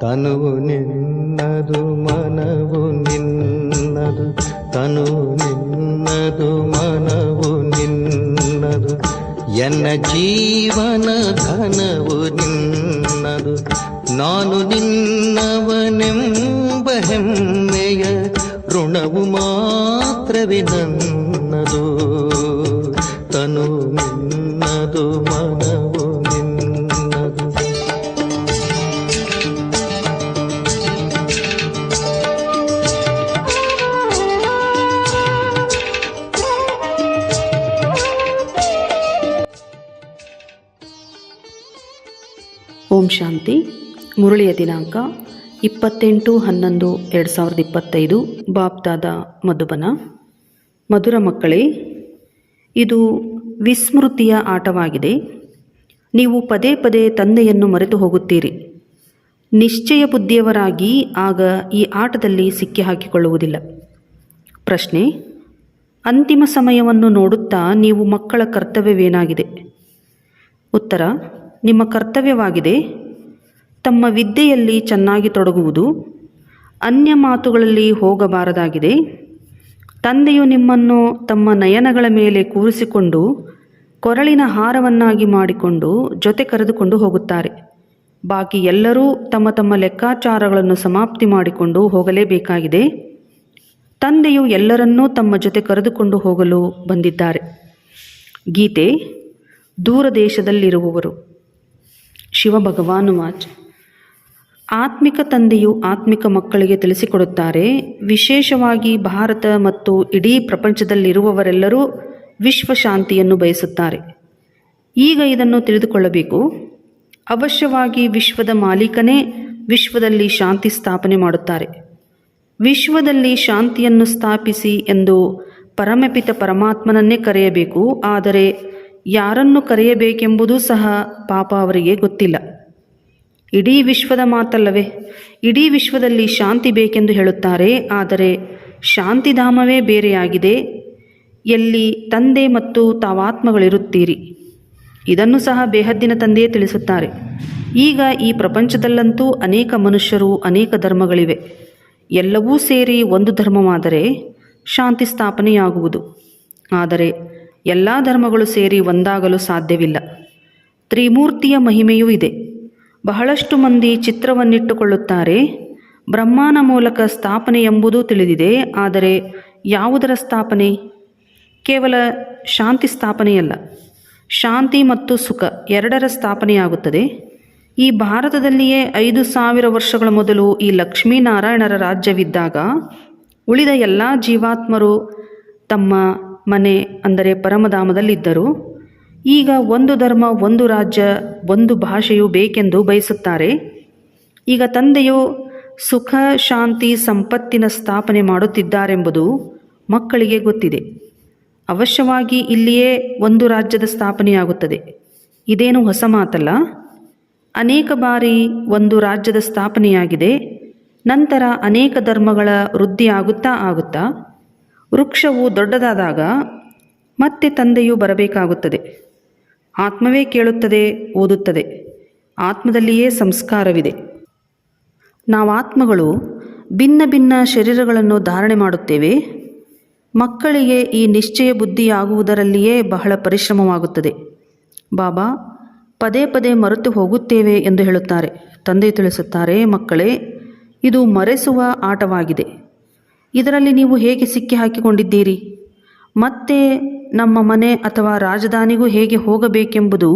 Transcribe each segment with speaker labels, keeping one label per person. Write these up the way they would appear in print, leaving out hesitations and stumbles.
Speaker 1: ತನುವು ನಿನ್ನದು ಮನವು ನಿನ್ನದು, ತನುವು ನಿನ್ನದು ಮನವು ನಿನ್ನದು, ಎನ್ನ ಜೀವನ ಘನವು ನಿನ್ನದು. ನಾನು ನಿನ್ನವನೆಂಬ ಹೆಮ್ಮೆಯ ಋಣವು ಮಾತ್ರವೇ ನನ್ನದು. ತನು ನಿನ್ನದು ಮನವು ನಿನ್ನದು.
Speaker 2: ಓಂ ಶಾಂತಿ. ಮುರಳಿಯ ದಿನಾಂಕ 28/11/2025. ಬಾಪ್ದಾದ ಮಧುಬನ. ಮಧುರ ಮಕ್ಕಳೇ, ಇದು ವಿಸ್ಮೃತಿಯ ಆಟವಾಗಿದೆ. ನೀವು ಪದೇ ಪದೇ ತಂದೆಯನ್ನು ಮರೆತು ಹೋಗುತ್ತೀರಿ. ನಿಶ್ಚಯ ಬುದ್ಧಿಯವರಾಗಿ ಆಗ ಈ ಆಟದಲ್ಲಿ ಸಿಕ್ಕಿ ಹಾಕಿಕೊಳ್ಳುವುದಿಲ್ಲ. ಪ್ರಶ್ನೆ: ಅಂತಿಮ ಸಮಯವನ್ನು ನೋಡುತ್ತಾ ನೀವು ಮಕ್ಕಳ ಕರ್ತವ್ಯವೇನಾಗಿದೆ? ಉತ್ತರ: ನಿಮ್ಮ ಕರ್ತವ್ಯವಾಗಿದೆ ತಮ್ಮ ವಿದ್ಯೆಯಲ್ಲಿ ಚೆನ್ನಾಗಿ ತೊಡಗುವುದು, ಅನ್ಯ ಮಾತುಗಳಲ್ಲಿ ಹೋಗಬಾರದಾಗಿದೆ. ತಂದೆಯು ನಿಮ್ಮನ್ನು ತಮ್ಮ ನಯನಗಳ ಮೇಲೆ ಕೂರಿಸಿಕೊಂಡು ಕೊರಳಿನ ಹಾರವನ್ನಾಗಿ ಮಾಡಿಕೊಂಡು ಜೊತೆ ಕರೆದುಕೊಂಡು ಹೋಗುತ್ತಾರೆ. ಬಾಕಿ ಎಲ್ಲರೂ ತಮ್ಮ ತಮ್ಮ ಲೆಕ್ಕಾಚಾರಗಳನ್ನು ಸಮಾಪ್ತಿ ಮಾಡಿಕೊಂಡು ಹೋಗಲೇಬೇಕಾಗಿದೆ. ತಂದೆಯು ಎಲ್ಲರನ್ನೂ ತಮ್ಮ ಜೊತೆ ಕರೆದುಕೊಂಡು ಹೋಗಲು ಬಂದಿದ್ದಾರೆ. ಗೀತೆ. ದೂರ ದೇಶದಲ್ಲಿರುವವರು. ಶಿವಭಗವಾನು ವಾಚ್. ಆತ್ಮಿಕ ತಂದೆಯು ಆತ್ಮಿಕ ಮಕ್ಕಳಿಗೆ ತಿಳಿಸಿಕೊಡುತ್ತಾರೆ. ವಿಶೇಷವಾಗಿ ಭಾರತ ಮತ್ತು ಇಡೀ ಪ್ರಪಂಚದಲ್ಲಿರುವವರೆಲ್ಲರೂ ವಿಶ್ವಶಾಂತಿಯನ್ನು ಬಯಸುತ್ತಾರೆ. ಈಗ ಇದನ್ನು ತಿಳಿದುಕೊಳ್ಳಬೇಕು. ಅವಶ್ಯವಾಗಿ ವಿಶ್ವದ ಮಾಲೀಕನೇ ವಿಶ್ವದಲ್ಲಿ ಶಾಂತಿ ಸ್ಥಾಪನೆ ಮಾಡುತ್ತಾರೆ. ವಿಶ್ವದಲ್ಲಿ ಶಾಂತಿಯನ್ನು ಸ್ಥಾಪಿಸಿ ಎಂದು ಪರಮಪಿತ ಪರಮಾತ್ಮನನ್ನೇ ಕರೆಯಬೇಕು. ಆದರೆ ಯಾರನ್ನು ಕರೆಯಬೇಕೆಂಬುದೂ ಸಹ ಪಾಪ ಅವರಿಗೆ ಗೊತ್ತಿಲ್ಲ. ಇಡೀ ವಿಶ್ವದ ಮಾತಲ್ಲವೇ, ಇಡೀ ವಿಶ್ವದಲ್ಲಿ ಶಾಂತಿ ಬೇಕೆಂದು ಹೇಳುತ್ತಾರೆ. ಆದರೆ ಶಾಂತಿಧಾಮವೇ ಬೇರೆಯಾಗಿದೆ, ಎಲ್ಲಿ ತಂದೆ ಮತ್ತು ತಾವಾತ್ಮಗಳಿರುತ್ತೀರಿ. ಇದನ್ನು ಸಹ ಬೇಹದ್ದಿನ ತಂದೆಯೇ ತಿಳಿಸುತ್ತಾರೆ. ಈಗ ಈ ಪ್ರಪಂಚದಲ್ಲಂತೂ ಅನೇಕ ಮನುಷ್ಯರು, ಅನೇಕ ಧರ್ಮಗಳಿವೆ. ಎಲ್ಲವೂ ಸೇರಿ ಒಂದು ಧರ್ಮವಾದರೆ ಶಾಂತಿ ಸ್ಥಾಪನೆಯಾಗುವುದು. ಆದರೆ ಎಲ್ಲ ಧರ್ಮಗಳು ಸೇರಿ ಒಂದಾಗಲು ಸಾಧ್ಯವಿಲ್ಲ. ತ್ರಿಮೂರ್ತಿಯ ಮಹಿಮೆಯೂ ಇದೆ. ಬಹಳಷ್ಟು ಮಂದಿ ಚಿತ್ರವನ್ನಿಟ್ಟುಕೊಳ್ಳುತ್ತಾರೆ. ಬ್ರಹ್ಮನ ಮೂಲಕ ಸ್ಥಾಪನೆ ಎಂಬುದೂ ತಿಳಿದಿದೆ. ಆದರೆ ಯಾವುದರ ಸ್ಥಾಪನೆ? ಕೇವಲ ಶಾಂತಿ ಸ್ಥಾಪನೆಯಲ್ಲ, ಶಾಂತಿ ಮತ್ತು ಸುಖ ಎರಡರ ಸ್ಥಾಪನೆಯಾಗುತ್ತದೆ. ಈ ಭಾರತದಲ್ಲಿಯೇ 5,000 ವರ್ಷಗಳ ಮೊದಲು ಈ ಲಕ್ಷ್ಮೀನಾರಾಯಣರ ರಾಜ್ಯವಿದ್ದಾಗ ಉಳಿದ ಎಲ್ಲ ಜೀವಾತ್ಮರು ತಮ್ಮ ಮನೆ ಅಂದರೆ ಪರಮಧಾಮದಲ್ಲಿದ್ದರು. ಈಗ ಒಂದು ಧರ್ಮ, ಒಂದು ರಾಜ್ಯ, ಒಂದು ಭಾಷೆಯು ಬೇಕೆಂದು ಬಯಸುತ್ತಾರೆ. ಈಗ ತಂದೆಯು ಸುಖ, ಶಾಂತಿ, ಸಂಪತ್ತಿನ ಸ್ಥಾಪನೆ ಮಾಡುತ್ತಿದ್ದಾರೆಂಬುದು ಮಕ್ಕಳಿಗೆ ಗೊತ್ತಿದೆ. ಅವಶ್ಯವಾಗಿ ಇಲ್ಲಿಯೇ ಒಂದು ರಾಜ್ಯದ ಸ್ಥಾಪನೆಯಾಗುತ್ತದೆ. ಇದೇನು ಹೊಸ ಮಾತಲ್ಲ. ಅನೇಕ ಬಾರಿ ಒಂದು ರಾಜ್ಯದ ಸ್ಥಾಪನೆಯಾಗಿದೆ. ನಂತರ ಅನೇಕ ಧರ್ಮಗಳ ವೃದ್ಧಿ ಆಗುತ್ತಾ ವೃಕ್ಷವು ದೊಡ್ಡದಾದಾಗ ಮತ್ತೆ ತಂದೆಯು ಬರಬೇಕಾಗುತ್ತದೆ. ಆತ್ಮವೇ ಕೇಳುತ್ತದೆ, ಓದುತ್ತದೆ. ಆತ್ಮದಲ್ಲಿಯೇ ಸಂಸ್ಕಾರವಿದೆ. ನಾವಾತ್ಮಗಳು ಭಿನ್ನ ಭಿನ್ನ ಶರೀರಗಳನ್ನು ಧಾರಣೆ ಮಾಡುತ್ತೇವೆ. ಮಕ್ಕಳಿಗೆ ಈ ನಿಶ್ಚಯ ಬುದ್ಧಿಯಾಗುವುದರಲ್ಲಿಯೇ ಬಹಳ ಪರಿಶ್ರಮವಾಗುತ್ತದೆ. ಬಾಬಾ ಪದೇ ಪದೇ ಮರೆತು ಹೋಗುತ್ತೇವೆ ಎಂದು ಹೇಳುತ್ತಾರೆ. ತಂದೆ ತಿಳಿಸುತ್ತಾರೆ, ಮಕ್ಕಳೇ, ಇದು ಮರೆಸುವ ಆಟವಾಗಿದೆ. ಇದರಲ್ಲಿ ನೀವು ಹೇಗೆ ಸಿಕ್ಕಿ ಹಾಕಿಕೊಂಡಿದ್ದೀರಿ? ಮತ್ತೆ ನಮ್ಮ ಮನೆ ಅಥವಾ ರಾಜಧಾನಿಗೂ ಹೇಗೆ ಹೋಗಬೇಕೆಂಬುದು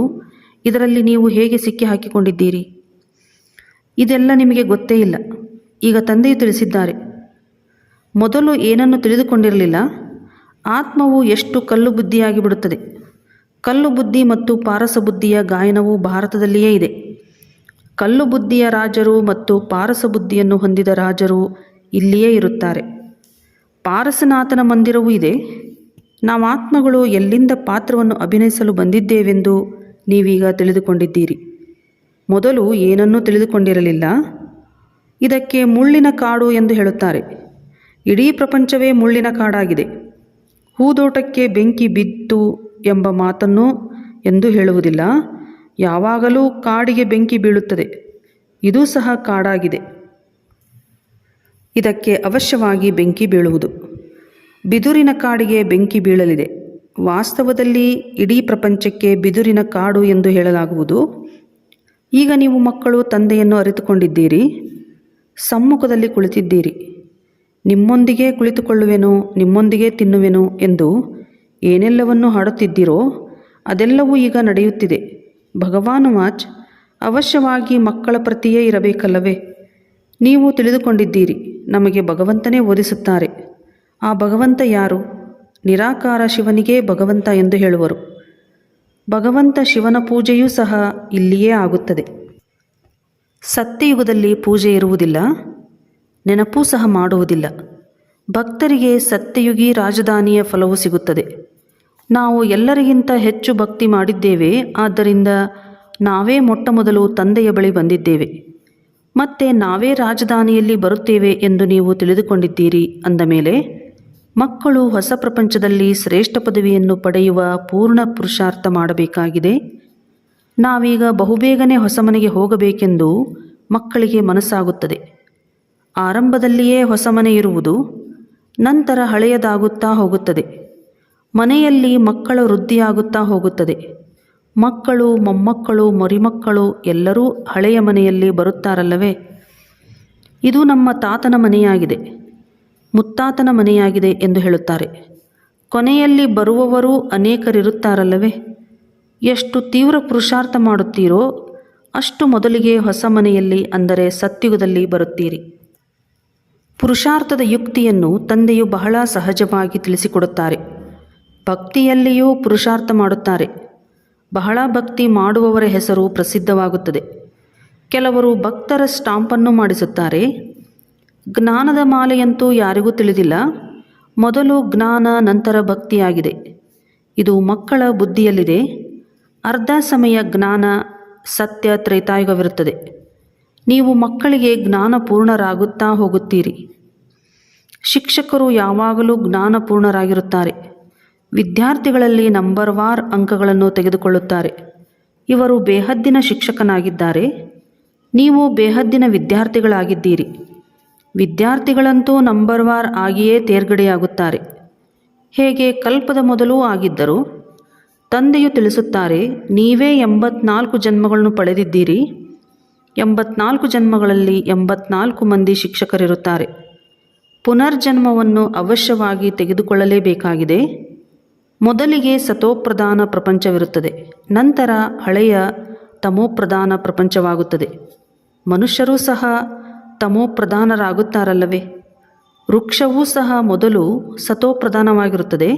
Speaker 2: ಇದರಲ್ಲಿ ನೀವು ಹೇಗೆ ಸಿಕ್ಕಿ ಹಾಕಿಕೊಂಡಿದ್ದೀರಿ? ಇದೆಲ್ಲ ನಿಮಗೆ ಗೊತ್ತೇ ಇಲ್ಲ. ಈಗ ತಂದೆಯು ತಿಳಿಸಿದ್ದಾರೆ. ಮೊದಲು ಏನನ್ನು ತಿಳಿದುಕೊಂಡಿರಲಿಲ್ಲ. ಆತ್ಮವು ಎಷ್ಟು ಕಲ್ಲು ಬುದ್ಧಿಯಾಗಿ ಬಿಡುತ್ತದೆ. ಕಲ್ಲು ಬುದ್ಧಿ ಮತ್ತು ಪಾರಸ ಬುದ್ಧಿಯ ಗಾಯನವು ಭಾರತದಲ್ಲಿಯೇ ಇದೆ. ಕಲ್ಲು ಬುದ್ಧಿಯ ರಾಜರು ಮತ್ತು ಪಾರಸ ಬುದ್ಧಿಯನ್ನು ಹೊಂದಿದ ರಾಜರು ಇಲ್ಲಿಯೇ ಇರುತ್ತಾರೆ. ಪಾರಸನಾಥನ ಮಂದಿರವೂ ಇದೆ. ನಾವಾತ್ಮಗಳು ಎಲ್ಲಿಂದ ಪಾತ್ರವನ್ನು ಅಭಿನಯಿಸಲು ಬಂದಿದ್ದೇವೆಂದು ನೀವೀಗ ತಿಳಿದುಕೊಂಡಿದ್ದೀರಿ. ಮೊದಲು ಏನನ್ನೂ ತಿಳಿದುಕೊಂಡಿರಲಿಲ್ಲ. ಇದಕ್ಕೆ ಮುಳ್ಳಿನ ಕಾಡು ಎಂದು ಹೇಳುತ್ತಾರೆ. ಇಡೀ ಪ್ರಪಂಚವೇ ಮುಳ್ಳಿನ ಕಾಡಾಗಿದೆ. ಹೂದೋಟಕ್ಕೆ ಬೆಂಕಿ ಬಿತ್ತು ಎಂಬ ಮಾತನ್ನು ಎಂದೂ ಹೇಳುವುದಿಲ್ಲ. ಯಾವಾಗಲೂ ಕಾಡಿಗೆ ಬೆಂಕಿ ಬೀಳುತ್ತದೆ. ಇದೂ ಸಹ ಕಾಡಾಗಿದೆ. ಇದಕ್ಕೆ ಅವಶ್ಯವಾಗಿ ಬೆಂಕಿ ಬೀಳುವುದು. ಬಿದುರಿನ ಕಾಡಿಗೆ ಬೆಂಕಿ ಬೀಳಲಿದೆ. ವಾಸ್ತವದಲ್ಲಿ ಇಡೀ ಪ್ರಪಂಚಕ್ಕೆ ಬಿದುರಿನ ಕಾಡು ಎಂದು ಹೇಳಲಾಗುವುದು. ಈಗ ನೀವು ಮಕ್ಕಳು ತಂದೆಯನ್ನು ಅರಿತುಕೊಂಡಿದ್ದೀರಿ, ಸಮ್ಮುಖದಲ್ಲಿ ಕುಳಿತಿದ್ದೀರಿ. ನಿಮ್ಮೊಂದಿಗೆ ಕುಳಿತುಕೊಳ್ಳುವೆನು, ನಿಮ್ಮೊಂದಿಗೆ ತಿನ್ನುವೆನು ಎಂದು ಏನೆಲ್ಲವನ್ನು ಹಾಡುತ್ತಿದ್ದೀರೋ ಅದೆಲ್ಲವೂ ಈಗ ನಡೆಯುತ್ತಿದೆ. ಭಗವಾನುವಾಚ್, ಅವಶ್ಯವಾಗಿ ಮಕ್ಕಳ ಪ್ರತಿಯೇ ಇರಬೇಕಲ್ಲವೇ? ನೀವು ತಿಳಿದುಕೊಂಡಿದ್ದೀರಿ, ನಮಗೆ ಭಗವಂತನೇ ಓದಿಸುತ್ತಾರೆ. ಆ ಭಗವಂತ ಯಾರು? ನಿರಾಕಾರ ಶಿವನಿಗೇ ಭಗವಂತ ಎಂದು ಹೇಳುವರು. ಭಗವಂತ ಶಿವನ ಪೂಜೆಯೂ ಸಹ ಇಲ್ಲಿಯೇ ಆಗುತ್ತದೆ. ಸತ್ಯಯುಗದಲ್ಲಿ ಪೂಜೆ ಇರುವುದಿಲ್ಲ, ನೆನಪೂ ಸಹ ಮಾಡುವುದಿಲ್ಲ. ಭಕ್ತರಿಗೆ ಸತ್ಯಯುಗಿ ರಾಜಧಾನಿಯ ಫಲವು ಸಿಗುತ್ತದೆ. ನಾವು ಎಲ್ಲರಿಗಿಂತ ಹೆಚ್ಚು ಭಕ್ತಿ ಮಾಡಿದ್ದೇವೆ, ಆದ್ದರಿಂದ ನಾವೇ ಮೊಟ್ಟಮೊದಲು ತಂದೆಯ ಬಳಿ ಬಂದಿದ್ದೇವೆ. ಮತ್ತೆ ನಾವೇ ರಾಜಧಾನಿಯಲ್ಲಿ ಬರುತ್ತೇವೆ ಎಂದು ನೀವು ತಿಳಿದುಕೊಂಡಿದ್ದೀರಿ ಅಂದ ಮೇಲೆ ಮಕ್ಕಳು ಹೊಸ ಪ್ರಪಂಚದಲ್ಲಿ ಶ್ರೇಷ್ಠ ಪದವಿಯನ್ನು ಪಡೆಯುವ ಪೂರ್ಣ ಪುರುಷಾರ್ಥ ಮಾಡಬೇಕಾಗಿದೆ. ನಾವೀಗ ಬಹುಬೇಗನೆ ಹೊಸ ಮನೆಗೆ ಹೋಗಬೇಕೆಂದು ಮಕ್ಕಳಿಗೆ ಮನಸ್ಸಾಗುತ್ತದೆ. ಆರಂಭದಲ್ಲಿಯೇ ಹೊಸ ಮನೆ ಇರುವುದು, ನಂತರ ಹಳೆಯದಾಗುತ್ತಾ ಹೋಗುತ್ತದೆ. ಮನೆಯಲ್ಲಿ ಮಕ್ಕಳ ವೃದ್ಧಿಯಾಗುತ್ತಾ ಹೋಗುತ್ತದೆ. ಮಕ್ಕಳು, ಮೊಮ್ಮಕ್ಕಳು, ಮರಿಮಕ್ಕಳು ಎಲ್ಲರೂ ಹಳೆಯ ಮನೆಯಲ್ಲಿ ಬರುತ್ತಾರಲ್ಲವೇ? ಇದು ನಮ್ಮ ತಾತನ ಮನೆಯಾಗಿದೆ, ಮುತ್ತಾತನ ಮನೆಯಾಗಿದೆ ಎಂದು ಹೇಳುತ್ತಾರೆ. ಕೊನೆಯಲ್ಲಿ ಬರುವವರೂ ಅನೇಕರಿರುತ್ತಾರಲ್ಲವೇ? ಎಷ್ಟು ತೀವ್ರ ಪುರುಷಾರ್ಥ ಮಾಡುತ್ತೀರೋ ಅಷ್ಟು ಮೊದಲಿಗೆ ಹೊಸ ಮನೆಯಲ್ಲಿ, ಅಂದರೆ ಸತ್ಯುಗದಲ್ಲಿ ಬರುತ್ತೀರಿ. ಪುರುಷಾರ್ಥದ ಯುಕ್ತಿಯನ್ನು ತಂದೆಯು ಬಹಳ ಸಹಜವಾಗಿ ತಿಳಿಸಿಕೊಡುತ್ತಾರೆ. ಭಕ್ತಿಯಲ್ಲಿಯೂ ಪುರುಷಾರ್ಥ ಮಾಡುತ್ತಾರೆ. ಬಹಳ ಭಕ್ತಿ ಮಾಡುವವರ ಹೆಸರು ಪ್ರಸಿದ್ಧವಾಗುತ್ತದೆ. ಕೆಲವರು ಭಕ್ತರ ಸ್ಟಾಂಪನ್ನು ಮಾಡಿಸುತ್ತಾರೆ. ಜ್ಞಾನದ ಮಾಲೆಯಂತೂ ಯಾರಿಗೂ ತಿಳಿದಿಲ್ಲ. ಮೊದಲು ಜ್ಞಾನ, ನಂತರ ಭಕ್ತಿಯಾಗಿದೆ. ಇದು ಮಕ್ಕಳ ಬುದ್ಧಿಯಲ್ಲಿದೆ. ಅರ್ಧ ಸಮಯ ಜ್ಞಾನ, ಸತ್ಯ, ತ್ರೇತಾಯುಗವಿರುತ್ತದೆ. ನೀವು ಮಕ್ಕಳಿಗೆ ಜ್ಞಾನಪೂರ್ಣರಾಗುತ್ತಾ ಹೋಗುತ್ತೀರಿ. ಶಿಕ್ಷಕರು ಯಾವಾಗಲೂ ಜ್ಞಾನಪೂರ್ಣರಾಗಿರುತ್ತಾರೆ. ವಿದ್ಯಾರ್ಥಿಗಳಲ್ಲಿ ನಂಬರ್ವಾರ್ ಅಂಕಗಳನ್ನು ತೆಗೆದುಕೊಳ್ಳುತ್ತಾರೆ. ಇವರು ಬೇಹದ್ದಿನ ಶಿಕ್ಷಕನಾಗಿದ್ದಾರೆ. ನೀವು ಬೇಹದ್ದಿನ ವಿದ್ಯಾರ್ಥಿಗಳಾಗಿದ್ದೀರಿ. ವಿದ್ಯಾರ್ಥಿಗಳಂತೂ ನಂಬರ್ವಾರ್ ಆಗಿಯೇ ತೇರ್ಗಡೆಯಾಗುತ್ತಾರೆ. ಹೇಗೆ ಕಲ್ಪದ ಮೊದಲೂ ಆಗಿದ್ದರು. ತಂದೆಯು ತಿಳಿಸುತ್ತಾರೆ, ನೀವೇ 84 ಜನ್ಮಗಳನ್ನು ಪಡೆದಿದ್ದೀರಿ. 84 ಜನ್ಮಗಳಲ್ಲಿ 84 ಮಂದಿ ಶಿಕ್ಷಕರಿರುತ್ತಾರೆ. ಪುನರ್ಜನ್ಮವನ್ನು ಅವಶ್ಯವಾಗಿ ತೆಗೆದುಕೊಳ್ಳಲೇಬೇಕಾಗಿದೆ. ಮೊದಲಿಗೆ ಸತೋಪ್ರಧಾನ ಪ್ರಪಂಚವಿರುತ್ತದೆ, ನಂತರ ಹಳೆಯ ತಮೋಪ್ರಧಾನ ಪ್ರಪಂಚವಾಗುತ್ತದೆ. ಮನುಷ್ಯರೂ ಸಹ ತಮೋಪ್ರಧಾನರಾಗುತ್ತಾರಲ್ಲವೇ? ವೃಕ್ಷವೂ ಸಹ ಮೊದಲು ಸತೋಪ್ರಧಾನವಾಗಿರುತ್ತದೆ.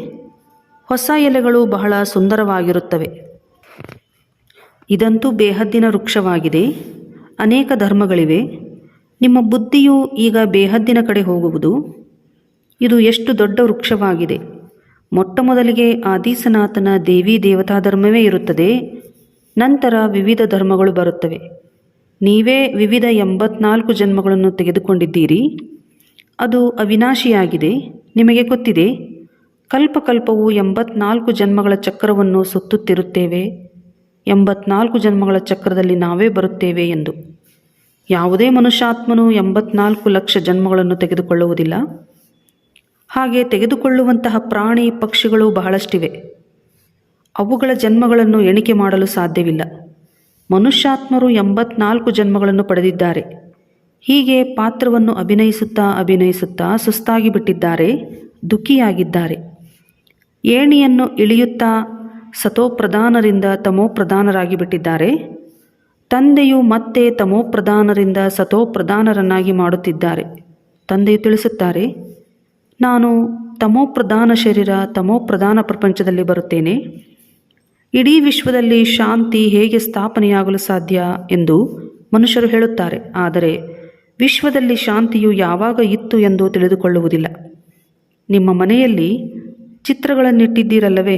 Speaker 2: ಹೊಸ ಎಲೆಗಳು ಬಹಳ ಸುಂದರವಾಗಿರುತ್ತವೆ. ಇದಂತೂ ಬೇಹದ್ದಿನ ವೃಕ್ಷವಾಗಿದೆ. ಅನೇಕ ಧರ್ಮಗಳಿವೆ. ನಿಮ್ಮ ಬುದ್ಧಿಯು ಈಗ ಬೇಹದ್ದಿನ ಕಡೆ ಹೋಗುವುದು. ಇದು ಎಷ್ಟು ದೊಡ್ಡ ವೃಕ್ಷವಾಗಿದೆ. ಮೊಟ್ಟಮೊದಲಿಗೆ ಆದಿಸನಾತನ ದೇವಿ ದೇವತಾ ಧರ್ಮವೇ ಇರುತ್ತದೆ. ನಂತರ ವಿವಿಧ ಧರ್ಮಗಳು ಬರುತ್ತವೆ. ನೀವೇ ವಿವಿಧ 84 ಜನ್ಮಗಳನ್ನು ತೆಗೆದುಕೊಂಡಿದ್ದೀರಿ. ಅದು ಅವಿನಾಶಿಯಾಗಿದೆ. ನಿಮಗೆ ಗೊತ್ತಿದೆ, ಕಲ್ಪಕಲ್ಪವು 84 ಜನ್ಮಗಳ ಚಕ್ರವನ್ನು ಸುತ್ತುತ್ತಿರುತ್ತೇವೆ. 84 ಜನ್ಮಗಳ ಚಕ್ರದಲ್ಲಿ ನಾವೇ ಬರುತ್ತೇವೆ ಎಂದು. ಯಾವುದೇ ಮನುಷ್ಯಾತ್ಮನು 84 ಲಕ್ಷ ಜನ್ಮಗಳನ್ನು ತೆಗೆದುಕೊಳ್ಳುವುದಿಲ್ಲ. ಹಾಗೆ ತೆಗೆದುಕೊಳ್ಳುವಂತಹ ಪ್ರಾಣಿ ಪಕ್ಷಿಗಳು ಬಹಳಷ್ಟಿವೆ. ಅವುಗಳ ಜನ್ಮಗಳನ್ನು ಎಣಿಕೆ ಮಾಡಲು ಸಾಧ್ಯವಿಲ್ಲ. ಮನುಷ್ಯಾತ್ಮರು 84 ಜನ್ಮಗಳನ್ನು ಪಡೆದಿದ್ದಾರೆ. ಹೀಗೆ ಪಾತ್ರವನ್ನು ಅಭಿನಯಿಸುತ್ತಾ ಸುಸ್ತಾಗಿ ಬಿಟ್ಟಿದ್ದಾರೆ, ದುಃಖಿಯಾಗಿದ್ದಾರೆ. ಏಣಿಯನ್ನು ಇಳಿಯುತ್ತಾ ಸತೋಪ್ರಧಾನರಿಂದ ತಮೋಪ್ರಧಾನರಾಗಿ ಬಿಟ್ಟಿದ್ದಾರೆ. ತಂದೆಯು ಮತ್ತೆ ತಮೋಪ್ರಧಾನರಿಂದ ಸತೋಪ್ರಧಾನರನ್ನಾಗಿ ಮಾಡುತ್ತಿದ್ದಾರೆ. ತಂದೆಯು ತಿಳಿಸುತ್ತಾರೆ, ನಾನು ತಮೋಪ್ರಧಾನ ಶರೀರ, ತಮೋಪ್ರಧಾನ ಪ್ರಪಂಚದಲ್ಲಿ ಬರುತ್ತೇನೆ. ಇಡೀ ವಿಶ್ವದಲ್ಲಿ ಶಾಂತಿ ಹೇಗೆ ಸ್ಥಾಪನೆಯಾಗಲು ಸಾಧ್ಯ ಎಂದು ಮನುಷ್ಯರು ಹೇಳುತ್ತಾರೆ. ಆದರೆ ವಿಶ್ವದಲ್ಲಿ ಶಾಂತಿಯು ಯಾವಾಗ ಇತ್ತು ಎಂದು ತಿಳಿದುಕೊಳ್ಳುವುದಿಲ್ಲ. ನಿಮ್ಮ ಮನೆಯಲ್ಲಿ ಚಿತ್ರಗಳನ್ನಿಟ್ಟಿದ್ದೀರಲ್ಲವೇ?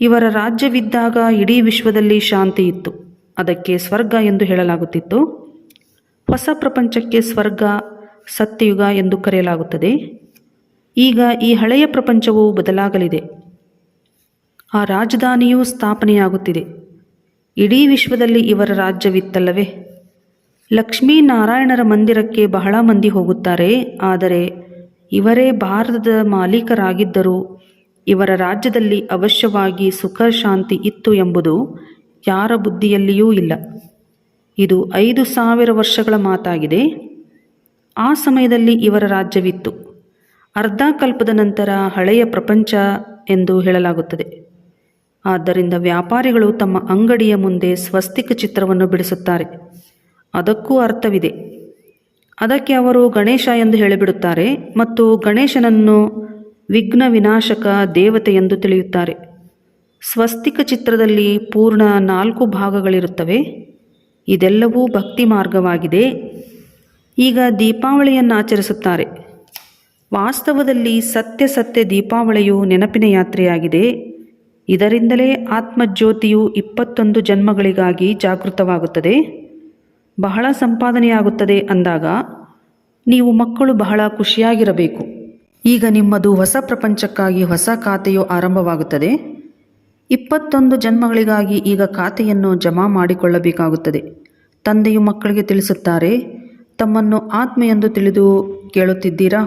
Speaker 2: ಇವರ ರಾಜ್ಯವಿದ್ದಾಗ ಇಡೀ ವಿಶ್ವದಲ್ಲಿ ಶಾಂತಿ ಇತ್ತು. ಅದಕ್ಕೆ ಸ್ವರ್ಗ ಎಂದು ಹೇಳಲಾಗುತ್ತಿತ್ತು. ಹೊಸ ಪ್ರಪಂಚಕ್ಕೆ ಸ್ವರ್ಗ, ಸತ್ಯಯುಗ ಎಂದು ಕರೆಯಲಾಗುತ್ತದೆ. ಈಗ ಈ ಹಳೆಯ ಪ್ರಪಂಚವು ಬದಲಾಗಲಿದೆ. ಆ ರಾಜಧಾನಿಯೂ ಸ್ಥಾಪನೆಯಾಗುತ್ತಿದೆ. ಇಡೀ ವಿಶ್ವದಲ್ಲಿ ಇವರ ರಾಜ್ಯವಿತ್ತಲ್ಲವೇ? ಲಕ್ಷ್ಮೀನಾರಾಯಣರ ಮಂದಿರಕ್ಕೆ ಬಹಳ ಮಂದಿ ಹೋಗುತ್ತಾರೆ. ಆದರೆ ಇವರೇ ಭಾರತದ ಮಾಲೀಕರಾಗಿದ್ದರೂ ಇವರ ರಾಜ್ಯದಲ್ಲಿ ಅವಶ್ಯವಾಗಿ ಸುಖ ಶಾಂತಿ ಇತ್ತು ಎಂಬುದು ಯಾರ ಬುದ್ಧಿಯಲ್ಲಿಯೂ ಇಲ್ಲ. ಇದು 5,000 ವರ್ಷಗಳ ಮಾತಾಗಿದೆ. ಆ ಸಮಯದಲ್ಲಿ ಇವರ ರಾಜ್ಯವಿತ್ತು. ಅರ್ಧ ಕಲ್ಪದ ನಂತರ ಹಳೆಯ ಪ್ರಪಂಚ ಎಂದು ಹೇಳಲಾಗುತ್ತದೆ. ಆದ್ದರಿಂದ ವ್ಯಾಪಾರಿಗಳು ತಮ್ಮ ಅಂಗಡಿಯ ಮುಂದೆ ಸ್ವಸ್ತಿಕ ಚಿತ್ರವನ್ನು ಬಿಡಿಸುತ್ತಾರೆ. ಅದಕ್ಕೂ ಅರ್ಥವಿದೆ. ಅದಕ್ಕೆ ಅವರು ಗಣೇಶ ಎಂದು ಹೇಳಿಬಿಡುತ್ತಾರೆ ಮತ್ತು ಗಣೇಶನನ್ನು ವಿಘ್ನ ವಿನಾಶಕ ದೇವತೆ ಎಂದು ತಿಳಿಯುತ್ತಾರೆ. ಸ್ವಸ್ತಿಕ ಚಿತ್ರದಲ್ಲಿ ಪೂರ್ಣ 4 ಭಾಗಗಳಿರುತ್ತವೆ. ಇದೆಲ್ಲವೂ ಭಕ್ತಿ ಮಾರ್ಗವಾಗಿದೆ. ಈಗ ದೀಪಾವಳಿಯನ್ನು ಆಚರಿಸುತ್ತಾರೆ. ವಾಸ್ತವದಲ್ಲಿ ಸತ್ಯ ದೀಪಾವಳಿಯು ನೆನಪಿನ ಯಾತ್ರೆಯಾಗಿದೆ. ಇದರಿಂದಲೇ ಆತ್ಮಜ್ಯೋತಿಯು 21 ಜನ್ಮಗಳಿಗಾಗಿ ಜಾಗೃತವಾಗುತ್ತದೆ. ಬಹಳ ಸಂಪಾದನೆಯಾಗುತ್ತದೆ ಅಂದಾಗ ನೀವು ಮಕ್ಕಳು ಬಹಳ ಖುಷಿಯಾಗಿರಬೇಕು. ಈಗ ನಿಮ್ಮದು ಹೊಸ ಪ್ರಪಂಚಕ್ಕಾಗಿ ಹೊಸ ಖಾತೆಯು ಆರಂಭವಾಗುತ್ತದೆ. 21 ಜನ್ಮಗಳಿಗಾಗಿ ಈಗ ಖಾತೆಯನ್ನು ಜಮಾ ಮಾಡಿಕೊಳ್ಳಬೇಕಾಗುತ್ತದೆ. ತಂದೆಯು ಮಕ್ಕಳಿಗೆ ತಿಳಿಸುತ್ತಾರೆ, ತಮ್ಮನ್ನು ಆತ್ಮ ಎಂದು ತಿಳಿದು ಕೇಳುತ್ತಿದ್ದೀರಾ?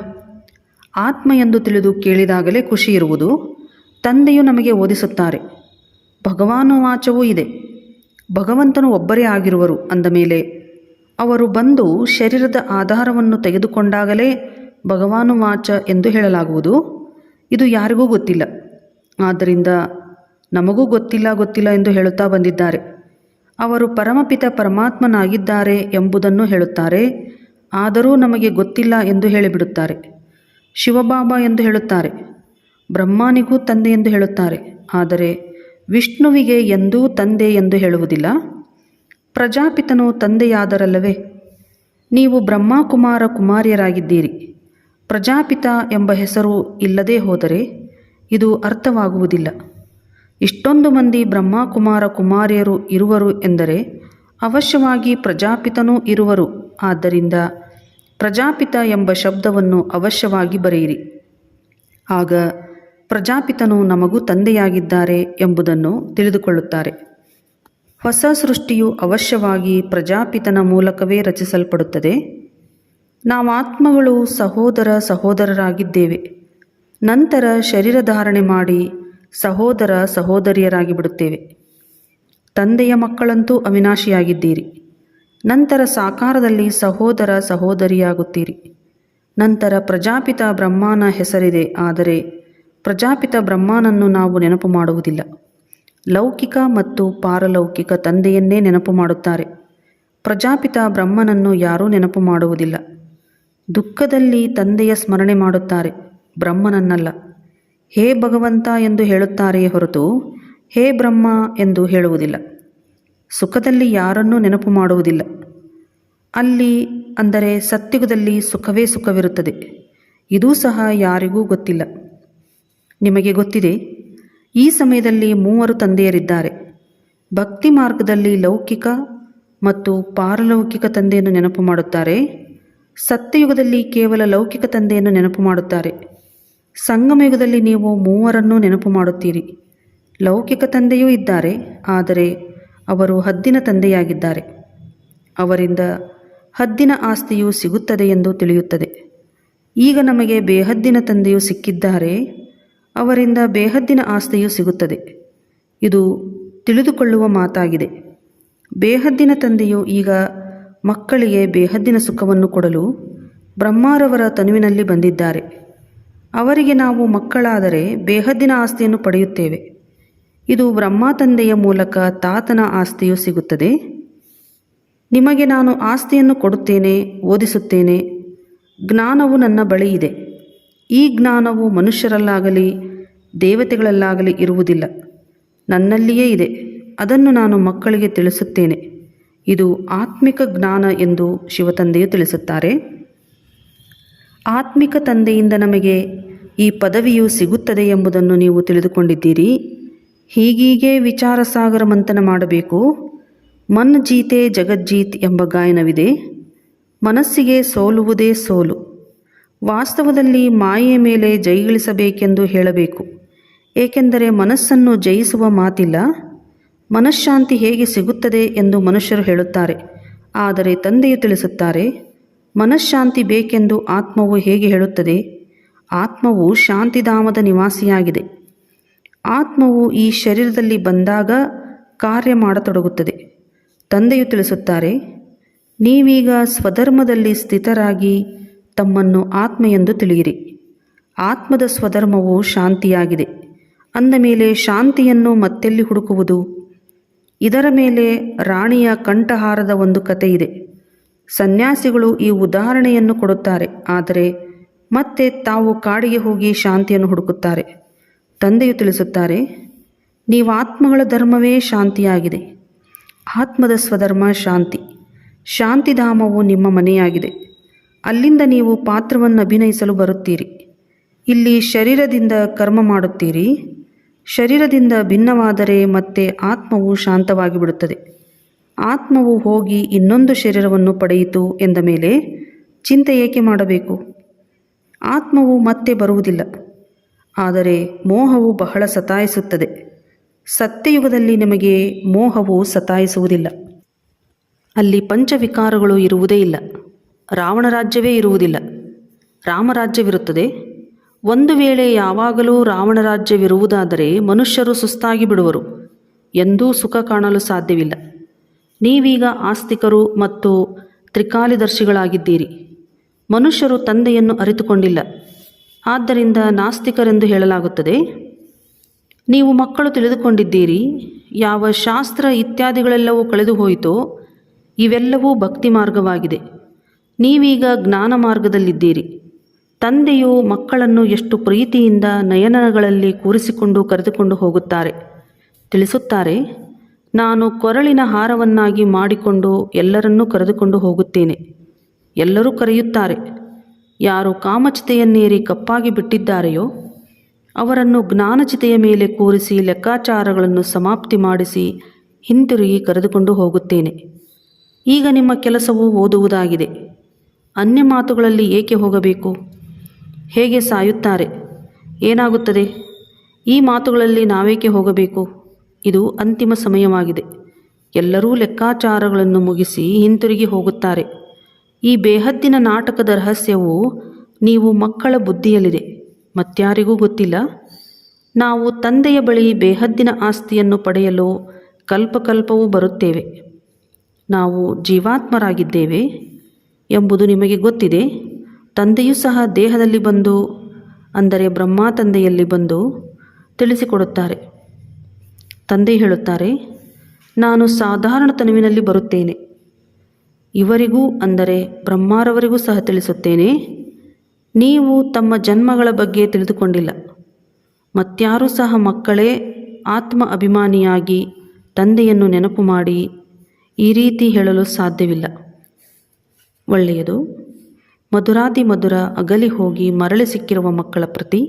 Speaker 2: ಆತ್ಮ ಎಂದು ತಿಳಿದು ಕೇಳಿದಾಗಲೇ ಖುಷಿ ಇರುವುದು. ತಂದೆಯು ನಮಗೆ ಓದಿಸುತ್ತಾರೆ. ಭಗವಾನುವಾಚವೂ ಇದೆ. ಭಗವಂತನು ಒಬ್ಬರೇ ಆಗಿರುವರು ಅಂದ ಮೇಲೆ ಅವರು ಬಂದು ಶರೀರದ ಆಧಾರವನ್ನು ತೆಗೆದುಕೊಂಡಾಗಲೇ ಭಗವಾನುವಾಚ ಎಂದು ಹೇಳಲಾಗುವುದು. ಇದು ಯಾರಿಗೂ ಗೊತ್ತಿಲ್ಲ. ಆದ್ದರಿಂದ ನಮಗೂ ಗೊತ್ತಿಲ್ಲ ಎಂದು ಹೇಳುತ್ತಾ ಬಂದಿದ್ದಾರೆ. ಅವರು ಪರಮಪಿತ ಪರಮಾತ್ಮನಾಗಿದ್ದಾರೆ ಎಂಬುದನ್ನು ಹೇಳುತ್ತಾರೆ. ಆದರೂ ನಮಗೆ ಗೊತ್ತಿಲ್ಲ ಎಂದು ಹೇಳಿಬಿಡುತ್ತಾರೆ. ಶಿವಬಾಬಾ ಎಂದು ಹೇಳುತ್ತಾರೆ. ಬ್ರಹ್ಮನಿಗೂ ತಂದೆ ಎಂದು ಹೇಳುತ್ತಾರೆ. ಆದರೆ ವಿಷ್ಣುವಿಗೆ ಎಂದೂ ತಂದೆ ಎಂದು ಹೇಳುವುದಿಲ್ಲ. ಪ್ರಜಾಪಿತನು ತಂದೆಯಾದರಲ್ಲವೇ? ನೀವು ಬ್ರಹ್ಮಕುಮಾರ ಕುಮಾರಿಯರಾಗಿದ್ದೀರಿ. ಪ್ರಜಾಪಿತ ಎಂಬ ಹೆಸರು ಇಲ್ಲದೇ ಹೋದರೆ ಇದು ಅರ್ಥವಾಗುವುದಿಲ್ಲ. ಇಷ್ಟೊಂದು ಮಂದಿ ಬ್ರಹ್ಮಕುಮಾರ ಕುಮಾರಿಯರು ಇರುವರು ಎಂದರೆ ಅವಶ್ಯವಾಗಿ ಪ್ರಜಾಪಿತನೂ ಇರುವರು. ಆದ್ದರಿಂದ ಪ್ರಜಾಪಿತ ಎಂಬ ಶಬ್ದವನ್ನು ಅವಶ್ಯವಾಗಿ ಬರೆಯಿರಿ. ಆಗ ಪ್ರಜಾಪಿತನು ನಮಗೂ ತಂದೆಯಾಗಿದ್ದಾರೆ ಎಂಬುದನ್ನು ತಿಳಿದುಕೊಳ್ಳುತ್ತಾರೆ. ಹೊಸ ಸೃಷ್ಟಿಯು ಅವಶ್ಯವಾಗಿ ಪ್ರಜಾಪಿತನ ಮೂಲಕವೇ ರಚಿಸಲ್ಪಡುತ್ತದೆ. ನಾವು ಆತ್ಮಗಳು ಸಹೋದರರಾಗಿದ್ದೇವೆ. ನಂತರ ಶರೀರ ಧಾರಣೆ ಮಾಡಿ ಸಹೋದರಿಯರಾಗಿ ಬಿಡುತ್ತೇವೆ. ತಂದೆಯ ಮಕ್ಕಳಂತೂ ಅವಿನಾಶಿಯಾಗಿದ್ದೀರಿ. ನಂತರ ಸಾಕಾರದಲ್ಲಿ ಸಹೋದರಿಯಾಗುತ್ತೀರಿ. ನಂತರ ಪ್ರಜಾಪಿತ ಬ್ರಹ್ಮನ ಹೆಸರಿದೆ. ಆದರೆ ಪ್ರಜಾಪಿತ ಬ್ರಹ್ಮನನ್ನು ನಾವು ನೆನಪು ಮಾಡುವುದಿಲ್ಲ. ಲೌಕಿಕ ಮತ್ತು ಪಾರಲೌಕಿಕ ತಂದೆಯನ್ನೇ ನೆನಪು ಮಾಡುತ್ತಾರೆ. ಪ್ರಜಾಪಿತ ಬ್ರಹ್ಮನನ್ನು ಯಾರೂ ನೆನಪು ಮಾಡುವುದಿಲ್ಲ. ದುಃಖದಲ್ಲಿ ತಂದೆಯ ಸ್ಮರಣೆ ಮಾಡುತ್ತಾರೆ, ಬ್ರಹ್ಮನನ್ನಲ್ಲ. ಹೇ ಭಗವಂತ ಎಂದು ಹೇಳುತ್ತಾರೆಯೇ ಹೊರತು ಹೇ ಬ್ರಹ್ಮ ಎಂದು ಹೇಳುವುದಿಲ್ಲ. ಸುಖದಲ್ಲಿ ಯಾರನ್ನೂ ನೆನಪು ಮಾಡುವುದಿಲ್ಲ. ಅಲ್ಲಿ ಅಂದರೆ ಸತ್ಯುಗದಲ್ಲಿ ಸುಖವೇ ಸುಖವಿರುತ್ತದೆ. ಇದೂ ಸಹ ಯಾರಿಗೂ ಗೊತ್ತಿಲ್ಲ. ನಿಮಗೆ ಗೊತ್ತಿದೆ, ಈ ಸಮಯದಲ್ಲಿ 3 ತಂದೆಯರಿದ್ದಾರೆ. ಭಕ್ತಿ ಮಾರ್ಗದಲ್ಲಿ ಲೌಕಿಕ ಮತ್ತು ಪಾರಲೌಕಿಕ ತಂದೆಯನ್ನು ನೆನಪು ಮಾಡುತ್ತಾರೆ. ಸತ್ಯಯುಗದಲ್ಲಿ ಕೇವಲ ಲೌಕಿಕ ತಂದೆಯನ್ನು ನೆನಪು ಮಾಡುತ್ತಾರೆ. ಸಂಗಮಯುಗದಲ್ಲಿ ನೀವು 3ರನ್ನೂ ನೆನಪು ಮಾಡುತ್ತೀರಿ. ಲೌಕಿಕ ತಂದೆಯೂ ಇದ್ದಾರೆ, ಆದರೆ ಅವರು ಹದ್ದಿನ ತಂದೆಯಾಗಿದ್ದಾರೆ. ಅವರಿಂದ ಹದ್ದಿನ ಆಸ್ತಿಯು ಸಿಗುತ್ತದೆ ಎಂದು ತಿಳಿಯುತ್ತದೆ. ಈಗ ನಮಗೆ ಬೇಹದ್ದಿನ ತಂದೆಯು ಸಿಕ್ಕಿದ್ದಾರೆ. ಅವರಿಂದ ಬೇಹದ್ದಿನ ಆಸ್ತಿಯು ಸಿಗುತ್ತದೆ. ಇದು ತಿಳಿದುಕೊಳ್ಳುವ ಮಾತಾಗಿದೆ. ಬೇಹದ್ದಿನ ತಂದೆಯು ಈಗ ಮಕ್ಕಳಿಗೆ ಬೇಹದ್ದಿನ ಸುಖವನ್ನು ಕೊಡಲು ಬ್ರಹ್ಮರವರ ತನುವಿನಲ್ಲಿ ಬಂದಿದ್ದಾರೆ. ಅವರಿಗೆ ನಾವು ಮಕ್ಕಳಾದರೆ ಬೇಹದ್ದಿನ ಆಸ್ತಿಯನ್ನು ಪಡೆಯುತ್ತೇವೆ. ಇದು ಬ್ರಹ್ಮ ತಂದೆಯ ಮೂಲಕ ತಾತನ ಆಸ್ತಿಯು ಸಿಗುತ್ತದೆ. ನಿಮಗೆ ನಾನು ಆಸ್ತಿಯನ್ನು ಕೊಡುತ್ತೇನೆ, ಓದಿಸುತ್ತೇನೆ. ಜ್ಞಾನವು ನನ್ನ ಬಳಿ ಇದೆ. ಈ ಜ್ಞಾನವು ಮನುಷ್ಯರಲ್ಲಾಗಲಿ ದೇವತೆಗಳಲ್ಲಾಗಲಿ ಇರುವುದಿಲ್ಲ. ನನ್ನಲ್ಲಿಯೇ ಇದೆ. ಅದನ್ನು ನಾನು ಮಕ್ಕಳಿಗೆ ತಿಳಿಸುತ್ತೇನೆ. ಇದು ಆತ್ಮಿಕ ಜ್ಞಾನ ಎಂದು ಶಿವತಂದೆಯು ತಿಳಿಸುತ್ತಾರೆ. ಆತ್ಮಿಕ ತಂದೆಯಿಂದ ನಮಗೆ ಈ ಪದವಿಯು ಸಿಗುತ್ತದೆ ಎಂಬುದನ್ನು ನೀವು ತಿಳಿದುಕೊಂಡಿದ್ದೀರಿ. ಹೀಗೀಗೆ ವಿಚಾರ ಸಾಗರ ಮಂಥನ ಮಾಡಬೇಕು. ಮನ್ ಜೀತೆ ಜಗಜ್ಜೀತ್ ಎಂಬ ಗಾಯನವಿದೆ. ಮನಸ್ಸಿಗೆ ಸೋಲುವುದೇ ಸೋಲು. ವಾಸ್ತವದಲ್ಲಿ ಮಾಯೆಯ ಮೇಲೆ ಜಯಿಗಳಿಸಬೇಕೆಂದು ಹೇಳಬೇಕು. ಏಕೆಂದರೆ ಮನಸ್ಸನ್ನು ಜಯಿಸುವ ಮಾತಿಲ್ಲ. ಮನಃಶಾಂತಿ ಹೇಗೆ ಸಿಗುತ್ತದೆ ಎಂದು ಮನುಷ್ಯರು ಹೇಳುತ್ತಾರೆ. ಆದರೆ ತಂದೆಯು ತಿಳಿಸುತ್ತಾರೆ, ಮನಃಶಾಂತಿ ಬೇಕೆಂದು ಆತ್ಮವು ಹೇಗೆ ಹೇಳುತ್ತದೆ? ಆತ್ಮವು ಶಾಂತಿಧಾಮದ ನಿವಾಸಿಯಾಗಿದೆ. ಆತ್ಮವು ಈ ಶರೀರದಲ್ಲಿ ಬಂದಾಗ ಕಾರ್ಯ ಮಾಡತೊಡಗುತ್ತದೆ. ತಂದೆಯು ತಿಳಿಸುತ್ತಾರೆ, ನೀವೀಗ ಸ್ವಧರ್ಮದಲ್ಲಿ ಸ್ಥಿತರಾಗಿ ತಮ್ಮನ್ನು ಆತ್ಮ ಎಂದು ತಿಳಿಯಿರಿ. ಆತ್ಮದ ಸ್ವಧರ್ಮವು ಶಾಂತಿಯಾಗಿದೆ. ಅಂದ ಮೇಲೆ ಶಾಂತಿಯನ್ನು ಮತ್ತೆಲ್ಲಿ ಹುಡುಕುವುದು? ಇದರ ಮೇಲೆ ರಾಣಿಯ ಕಂಠಹಾರದ ಒಂದು ಕತೆ ಇದೆ. ಸನ್ಯಾಸಿಗಳು ಈ ಉದಾಹರಣೆಯನ್ನು ಕೊಡುತ್ತಾರೆ, ಆದರೆ ಮತ್ತೆ ತಾವು ಕಾಡಿಗೆ ಹೋಗಿ ಶಾಂತಿಯನ್ನು ಹುಡುಕುತ್ತಾರೆ. ತಂದೆಯು ತಿಳಿಸುತ್ತಾರೆ, ನೀವು ಆತ್ಮಗಳ ಧರ್ಮವೇ ಶಾಂತಿಯಾಗಿದೆ. ಆತ್ಮದ ಸ್ವಧರ್ಮ ಶಾಂತಿ. ಶಾಂತಿಧಾಮವು ನಿಮ್ಮ ಮನೆಯಾಗಿದೆ. ಅಲ್ಲಿಂದ ನೀವು ಪಾತ್ರವನ್ನು ಅಭಿನಯಿಸಲು ಬರುತ್ತೀರಿ. ಇಲ್ಲಿ ಶರೀರದಿಂದ ಕರ್ಮ ಮಾಡುತ್ತೀರಿ. ಶರೀರದಿಂದ ಭಿನ್ನವಾದರೆ ಮತ್ತೆ ಆತ್ಮವು ಶಾಂತವಾಗಿ ಬಿಡುತ್ತದೆ. ಆತ್ಮವು ಹೋಗಿ ಇನ್ನೊಂದು ಶರೀರವನ್ನು ಪಡೆಯಿತು ಎಂದ ಮೇಲೆ ಚಿಂತೆ ಏಕೆ ಮಾಡಬೇಕು? ಆತ್ಮವು ಮತ್ತೆ ಬರುವುದಿಲ್ಲ. ಆದರೆ ಮೋಹವು ಬಹಳ ಸತಾಯಿಸುತ್ತದೆ. ಸತ್ಯಯುಗದಲ್ಲಿ ನಿಮಗೆ ಮೋಹವು ಸತಾಯಿಸುವುದಿಲ್ಲ. ಅಲ್ಲಿ ಪಂಚವಿಕಾರಗಳು ಇರುವುದೇ ಇಲ್ಲ. ರಾವಣ ರಾಜ್ಯವೇ ಇರುವುದಿಲ್ಲ. ರಾಮರಾಜ್ಯವಿರುತ್ತದೆ. ಒಂದು ವೇಳೆ ಯಾವಾಗಲೂ ರಾವಣ ರಾಜ್ಯವಿರುವುದಾದರೆ ಮನುಷ್ಯರು ಸುಸ್ತಾಗಿ ಬಿಡುವರು. ಎಂದೂ ಸುಖ ಕಾಣಲು ಸಾಧ್ಯವಿಲ್ಲ. ನೀವೀಗ ಆಸ್ತಿಕರು ಮತ್ತು ತ್ರಿಕಾಲಿದರ್ಶಿಗಳಾಗಿದ್ದೀರಿ. ಮನುಷ್ಯರು ತಂದೆಯನ್ನು ಅರಿತುಕೊಂಡಿಲ್ಲ. ಆದ್ದರಿಂದ ನಾಸ್ತಿಕರೆಂದು ಹೇಳಲಾಗುತ್ತದೆ. ನೀವು ಮಕ್ಕಳು ತಿಳಿದುಕೊಂಡಿದ್ದೀರಿ. ಯಾವ ಶಾಸ್ತ್ರ ಇತ್ಯಾದಿಗಳೆಲ್ಲವೂ ಕಳೆದು ಹೋಯಿತೋ ಇವೆಲ್ಲವೂ ಭಕ್ತಿ ಮಾರ್ಗವಾಗಿದೆ. ನೀವೀಗ ಜ್ಞಾನ ಮಾರ್ಗದಲ್ಲಿದ್ದೀರಿ. ತಂದೆಯು ಮಕ್ಕಳನ್ನು ಎಷ್ಟು ಪ್ರೀತಿಯಿಂದ ನಯನಗಳಲ್ಲಿ ಕೂರಿಸಿಕೊಂಡು ಕರೆದುಕೊಂಡು ಹೋಗುತ್ತಾರೆ. ತಿಳಿಸುತ್ತಾರೆ, ನಾನು ಕೊರಳಿನ ಹಾರವನ್ನಾಗಿ ಮಾಡಿಕೊಂಡು ಎಲ್ಲರನ್ನೂ ಕರೆದುಕೊಂಡು ಹೋಗುತ್ತೇನೆ. ಎಲ್ಲರೂ ಕರೆಯುತ್ತಾರೆ. ಯಾರು ಕಾಮಚಿತೆಯನ್ನೇರಿ ಕಪ್ಪಾಗಿ ಬಿಟ್ಟಿದ್ದಾರೆಯೋ ಅವರನ್ನು ಜ್ಞಾನಚಿತೆಯ ಮೇಲೆ ಕೂರಿಸಿ ಲೆಕ್ಕಾಚಾರಗಳನ್ನು ಸಮಾಪ್ತಿ ಮಾಡಿಸಿ ಹಿಂತಿರುಗಿ ಕರೆದುಕೊಂಡು ಹೋಗುತ್ತೇನೆ. ಈಗ ನಿಮ್ಮ ಕೆಲಸವು ಓದುವುದಾಗಿದೆ. ಅನ್ಯ ಮಾತುಗಳಲ್ಲಿ ಏಕೆ ಹೋಗಬೇಕು? ಹೇಗೆ ಸಾಯುತ್ತಾರೆ? ಏನಾಗುತ್ತದೆ? ಈ ಮಾತುಗಳಲ್ಲಿ ನಾವೇಕೆ ಹೋಗಬೇಕು? ಇದು ಅಂತಿಮ ಸಮಯವಾಗಿದೆ. ಎಲ್ಲರೂ ಲೆಕ್ಕಾಚಾರಗಳನ್ನು ಮುಗಿಸಿ ಹಿಂತಿರುಗಿ ಹೋಗುತ್ತಾರೆ. ಈ ಬೇಹದ್ದಿನ ನಾಟಕದ ರಹಸ್ಯವು ನೀವು ಮಕ್ಕಳ ಬುದ್ಧಿಯಲ್ಲಿದೆ, ಮತ್ಯಾರಿಗೂ ಗೊತ್ತಿಲ್ಲ. ನಾವು ತಂದೆಯ ಬಳಿ ಬೇಹದ್ದಿನ ಆಸ್ತಿಯನ್ನು ಪಡೆಯಲು ಕಲ್ಪಕಲ್ಪವೂ ಬರುತ್ತೇವೆ. ನಾವು ಜೀವಾತ್ಮರಾಗಿದ್ದೇವೆ ಎಂಬುದು ನಿಮಗೆ ಗೊತ್ತಿದೆ. ತಂದೆಯೂ ಸಹ ದೇಹದಲ್ಲಿ ಬಂದು, ಅಂದರೆ ಬ್ರಹ್ಮ ತಂದೆಯಲ್ಲಿ ಬಂದು ತಿಳಿಸಿಕೊಡುತ್ತಾರೆ. ತಂದೆ ಹೇಳುತ್ತಾರೆ, ನಾನು ಸಾಧಾರಣ ತನುವಿನಲ್ಲಿ ಬರುತ್ತೇನೆ. ಇವರಿಗೂ ಅಂದರೆ ಬ್ರಹ್ಮರವರಿಗೂ ಸಹ ತಿಳಿಸುತ್ತೇನೆ, ನೀವು ತಮ್ಮ ಜನ್ಮಗಳ ಬಗ್ಗೆ ತಿಳಿದುಕೊಂಡಿಲ್ಲ. ಮತ್ಯಾರೂ ಸಹ ಮಕ್ಕಳೇ ಆತ್ಮ ಅಭಿಮಾನಿಯಾಗಿ ತಂದೆಯನ್ನು ನೆನಪು ಮಾಡಿ ಈ ರೀತಿ ಹೇಳಲು ಸಾಧ್ಯವಿಲ್ಲ. ಒಳ್ಳೆಯದು. ಮಧುರಾತಿ ಮಧುರ ಅಗಲಿ ಹೋಗಿ ಮರಳಿ ಸಿಕ್ಕಿರುವ ಮಕ್ಕಳ ಪ್ರತಿ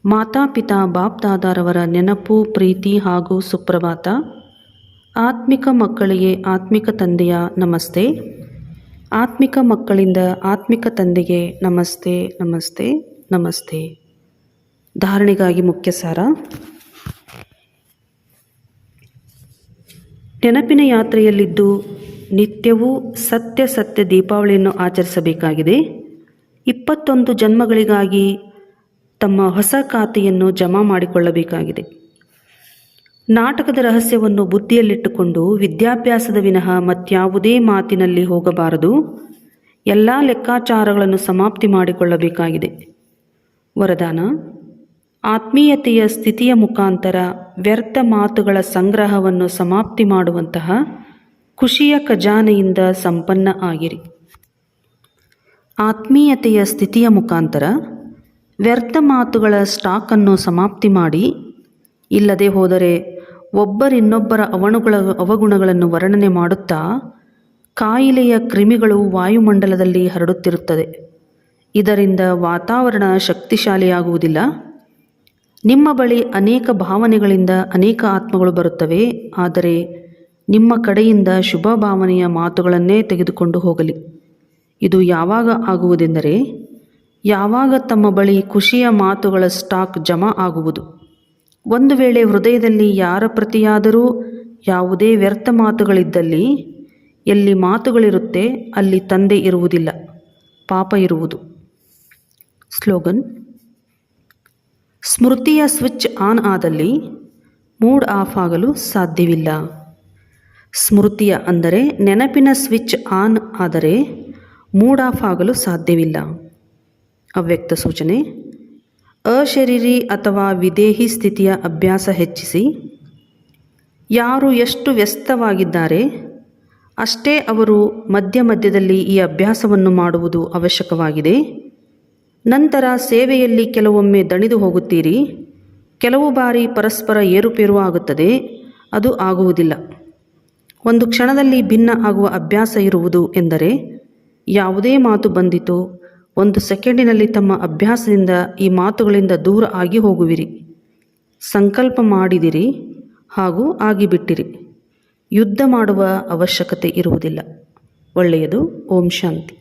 Speaker 2: ಮಾತಾಪಿತಾ ಬಾಪ್ದಾದಾರವರ ನೆನಪು, ಪ್ರೀತಿ ಹಾಗೂ ಸುಪ್ರಭಾತ. ಆತ್ಮಿಕ ಮಕ್ಕಳಿಗೆ ಆತ್ಮಿಕ ತಂದೆಯ ನಮಸ್ತೆ. ಆತ್ಮಿಕ ಮಕ್ಕಳಿಂದ ಆತ್ಮಿಕ ತಂದೆಗೆ ನಮಸ್ತೆ ನಮಸ್ತೆ ನಮಸ್ತೆ. ಧಾರಣೆಗಾಗಿ ಮುಖ್ಯ ಸಾರ. ನೆನಪಿನ ಯಾತ್ರೆಯಲ್ಲಿದ್ದು ನಿತ್ಯವೂ ಸತ್ಯ ದೀಪಾವಳಿಯನ್ನು ಆಚರಿಸಬೇಕಾಗಿದೆ. 21 ಜನ್ಮಗಳಿಗಾಗಿ ತಮ್ಮ ಹೊಸ ಖಾತೆಯನ್ನು ಜಮಾ ಮಾಡಿಕೊಳ್ಳಬೇಕಾಗಿದೆ. ನಾಟಕದ ರಹಸ್ಯವನ್ನು ಬುದ್ಧಿಯಲ್ಲಿಟ್ಟುಕೊಂಡು ವಿದ್ಯಾಭ್ಯಾಸದ ವಿನಃ ಮತ್ಯಾವುದೇ ಮಾತಿನಲ್ಲಿ ಹೋಗಬಾರದು. ಎಲ್ಲ ಲೆಕ್ಕಾಚಾರಗಳನ್ನು ಸಮಾಪ್ತಿ ಮಾಡಿಕೊಳ್ಳಬೇಕಾಗಿದೆ. ವರದಾನ: ಆತ್ಮೀಯತೆಯ ಸ್ಥಿತಿಯ ಮುಖಾಂತರ ವ್ಯರ್ಥ ಮಾತುಗಳ ಸಂಗ್ರಹವನ್ನು ಸಮಾಪ್ತಿ ಮಾಡುವಂತಹ ಖುಷಿಯ ಖಜಾನೆಯಿಂದ ಸಂಪನ್ನ ಆಗಿರಿ. ಆತ್ಮೀಯತೆಯ ಸ್ಥಿತಿಯ ಮುಖಾಂತರ ವ್ಯರ್ಥ ಮಾತುಗಳ ಸ್ಟಾಕನ್ನು ಸಮಾಪ್ತಿ ಮಾಡಿ, ಇಲ್ಲದೆ ಹೋದರೆ ಒಬ್ಬರಿನ್ನೊಬ್ಬರ ಅವಗುಣಗಳನ್ನು ವರ್ಣನೆ ಮಾಡುತ್ತಾ ಕಾಯಿಲೆಯ ಕ್ರಿಮಿಗಳು ವಾಯುಮಂಡಲದಲ್ಲಿ ಹರಡುತ್ತಿರುತ್ತದೆ. ಇದರಿಂದ ವಾತಾವರಣ ಶಕ್ತಿಶಾಲಿಯಾಗುವುದಿಲ್ಲ. ನಿಮ್ಮ ಬಳಿ ಅನೇಕ ಭಾವನೆಗಳಿಂದ ಅನೇಕ ಆತ್ಮಗಳು ಬರುತ್ತವೆ. ಆದರೆ ನಿಮ್ಮ ಕಡೆಯಿಂದ ಶುಭ ಭಾವನೆಯ ಮಾತುಗಳನ್ನೇ ತೆಗೆದುಕೊಂಡು ಹೋಗಲಿ. ಇದು ಯಾವಾಗ ಆಗುವುದೆಂದರೆ ಯಾವಾಗ ತಮ್ಮ ಬಳಿ ಖುಷಿಯ ಮಾತುಗಳ ಸ್ಟಾಕ್ ಜಮಾ ಆಗುವುದು. ಒಂದು ವೇಳೆ ಹೃದಯದಲ್ಲಿ ಯಾರ ಪ್ರತಿಯಾದರೂ ಯಾವುದೇ ವ್ಯರ್ಥ ಮಾತುಗಳಿದ್ದಲ್ಲಿ ಎಲ್ಲಿ ಮಾತುಗಳಿರುತ್ತೆ ಅಲ್ಲಿ ತಂದೆ ಇರುವುದಿಲ್ಲ, ಪಾಪ ಇರುವುದು. ಸ್ಲೋಗನ್: ಸ್ಮೃತಿಯ ಸ್ವಿಚ್ ಆನ್ ಆದಲ್ಲಿ ಮೂಡ್ ಆಫ್ ಆಗಲು ಸಾಧ್ಯವಿಲ್ಲ. ಸ್ಮೃತಿಯ ಅಂದರೆ ನೆನಪಿನ ಸ್ವಿಚ್ ಆನ್ ಆದರೆ ಮೂಡ್ ಆಫ್ ಆಗಲು ಸಾಧ್ಯವಿಲ್ಲ. ಅವ್ಯಕ್ತ ಸೂಚನೆ: ಅಶರೀರಿ ಅಥವಾ ವಿದೇಹಿ ಸ್ಥಿತಿಯ ಅಭ್ಯಾಸ ಹೆಚ್ಚಿಸಿ. ಯಾರು ಎಷ್ಟು ವ್ಯಸ್ತವಾಗಿದ್ದಾರೆ ಅಷ್ಟೇ ಅವರು ಮಧ್ಯ ಮಧ್ಯದಲ್ಲಿ ಈ ಅಭ್ಯಾಸವನ್ನು ಮಾಡುವುದು ಅವಶ್ಯಕವಾಗಿದೆ. ನಂತರ ಸೇವೆಯಲ್ಲಿ ಕೆಲವೊಮ್ಮೆ ದಣಿದು ಹೋಗುತ್ತೀರಿ, ಕೆಲವು ಬಾರಿ ಪರಸ್ಪರ ಏರುಪೇರು ಆಗುತ್ತದೆ, ಅದು ಆಗುವುದಿಲ್ಲ. ಒಂದು ಕ್ಷಣದಲ್ಲಿ ಭಿನ್ನ ಆಗುವ ಅಭ್ಯಾಸ ಇರುವುದು ಎಂದರೆ ಯಾವುದೇ ಮಾತು ಬಂದಿತೋ 1 ಸೆಕೆಂಡಿನಲ್ಲಿ ತಮ್ಮ ಅಭ್ಯಾಸದಿಂದ ಈ ಮಾತುಗಳಿಂದ ದೂರ ಆಗಿ ಹೋಗುವಿರಿ. ಸಂಕಲ್ಪ ಮಾಡಿದಿರಿ ಹಾಗೂ ಆಗಿಬಿಟ್ಟಿರಿ. ಯುದ್ಧ ಮಾಡುವ ಅವಶ್ಯಕತೆ ಇರುವುದಿಲ್ಲ. ಒಳ್ಳೆಯದು. ಓಂ ಶಾಂತಿ.